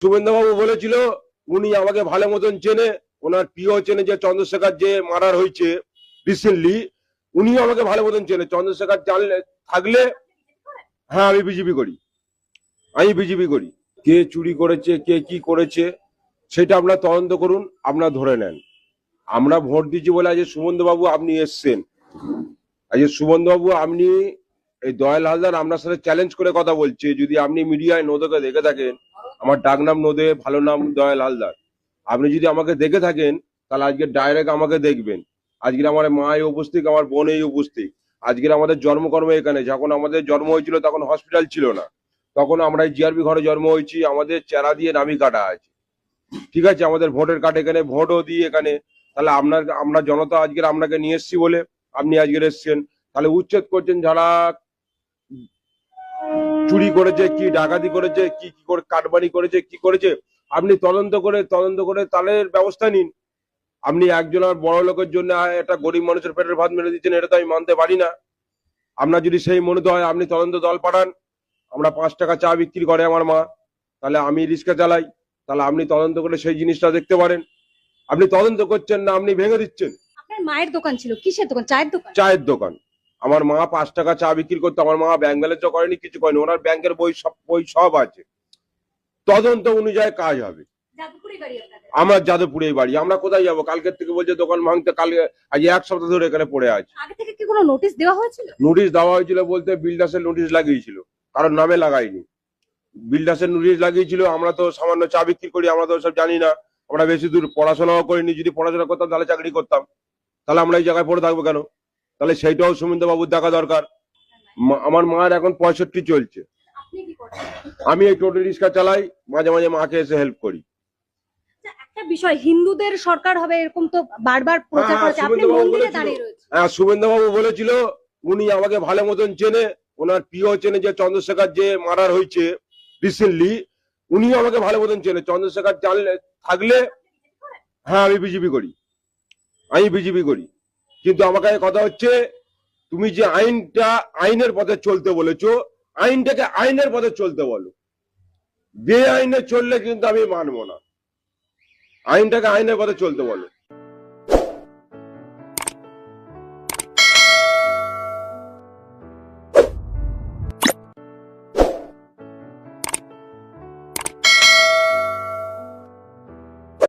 শুভেন্দুবাবু বলেছিল উনি আমাকে ভালো মতন চেনে, ওনার প্রিয় চেনে, যে চন্দ্রশেখর যে মার্ডার হয়েছে রিসেন্টলি, উনিও আমাকে ভালো মতন চেনে। চন্দ্রশেখর জানলে থাকলে, হ্যাঁ আমি বিজেপি করি, আমি বিজেপি করি। কে চুরি করেছে, কে কি করেছে সেটা আপনারা তদন্ত করুন, আপনারা ধরে নেন। আমরা ভোট দিচ্ছি বলে আজ সুমন্তবাবু আপনি এসছেন, আজ সুমন্তবাবু আপনি এই দয়াল হালদার আপনার সাথে চ্যালেঞ্জ করে কথা বলছে। যদি আপনি মিডিয়ায় নোদেকে দেখে থাকেন, আমার ডাক নাম নোদে, ভালো নাম দয়াল হালদার, আপনি যদি আমাকে দেখে থাকেন তাহলে আজকে ডাইরেক্ট আমাকে দেখবেন। আজকের আমার মা এই উপস্থিত, আমার বোন এই উপস্থিত। আজকের আমাদের জন্মকর্ম এখানে। যখন আমাদের জন্ম হয়েছিল তখন হসপিটাল ছিল না, তখন আমরা এই জিআরবি ঘরে জন্ম হয়েছি। আমাদের চেরা দিয়ে নামি কাটা আছে, ঠিক আছে, আমাদের ভোটের কার্ড এখানে, ভোটও দিই এখানে। তাহলে আমরা জনতা আজকের আপনাকে নিয়ে এসছি বলে আপনি আজকের এসছেন। তাহলে উচ্ছেদ করছেন যারা চুরি করেছে, কি ডাকাতি করেছে, কি কি করে কাটবানি করেছে, কি করেছে, আপনি তদন্ত করে তাহলে ব্যবস্থা নিন। আপনি একজনের বড় লোকের জন্য একটা গরিব মানুষের পেটের ভাত মেরে দিচ্ছেন, এটা তো আমি মানতে পারি না। আপনার যদি সেই মনে হয় আপনি তদন্ত দল পাঠান। আমরা 5 টাকা চা বিক্রি করে আমার মা, তাহলে আমি রিক্সা চালাই, তাহলে আপনি তদন্ত করে সেই জিনিসটা দেখতে পারেন। আপনি তদন্ত করছেন না, আপনি ভেঙে দিচ্ছেন। আপনার মায়ের দোকান ছিল, কিসের দোকান? চায়ের দোকান? চায়ের দোকান। আমার মা 5 টাকা চা বিক্রি করতো, আমার মা ব্যাংক ব্যালেন্সও করেনি, কিছু করেনি, ওনার ব্যাংকের বই সব আছে। তদন্ত অনুযায়ী কাজ হবে। যাদবপুরে বাড়ি আপনাদের? আমার যাদবপুরে বাড়ি। আমরা কোথায় যাবো? কালকের থেকে বলছে দোকান ভাঙতে, কালকে আজ 1 সপ্তাহ ধরে এখানে পড়ে আছে। আগে থেকে কি কোনো নোটিশ দেওয়া হয়েছিল? নোটিশ দেওয়া হয়েছিল বলতে বিল্ডার্সের নোটিশ লাগিয়েছিল, কারণ নামে লাগাইনি। বিল্ডার্সের নোটিশ লাগিয়েছিল। আমরা তো সামান্য চা বিক্রি করি, আমরা তো সব জানি না, আমরা বেশি দূর পড়াশোনাও করিনি। যদি পড়াশোনা করতাম তাহলে চাকরি করতাম, তাহলে আমরা এই জায়গায় পড়ে থাকবো কেন? তাহলে সেইটাও সুমিন্দবাবুর দেখা দরকার। আমার মায়ের এখন 65 চলছে। আপনি কি করেন? আমি এই টোটো রিক্সা চালাই, মাঝে মাঝে মাকে এসে হেল্প করি। একটা বিষয়, হিন্দুদের সরকার হবে এরকম তো বারবার প্রচার করেছে, আপনি মন্দিরে দাঁড়িয়ে রয়েছেন। হ্যাঁ, শুভেন্দুবাবু বলেছিল উনি আমাকে ভালো মতন চেনে, ওনার প্রিয় চেনে, যে চন্দ্রশেখর যে মার্ডার হয়েছে রিসেন্টলি, উনিও আমাকে ভালো মতন চেনে। চন্দ্রশেখর জানলে থাকলে, হ্যাঁ আমি বিজেপি করি, আমি বিজেপি করি। কিন্তু আমাকে কথা হচ্ছে, তুমি যে আইনের পথে চলতে বলেছো, আইনটাকে আইনের পথে চলতে বলো। বেআইনে চললে কিন্তু আমি মানবো না। আইনটাকে আইনের পথে চলতে বলো।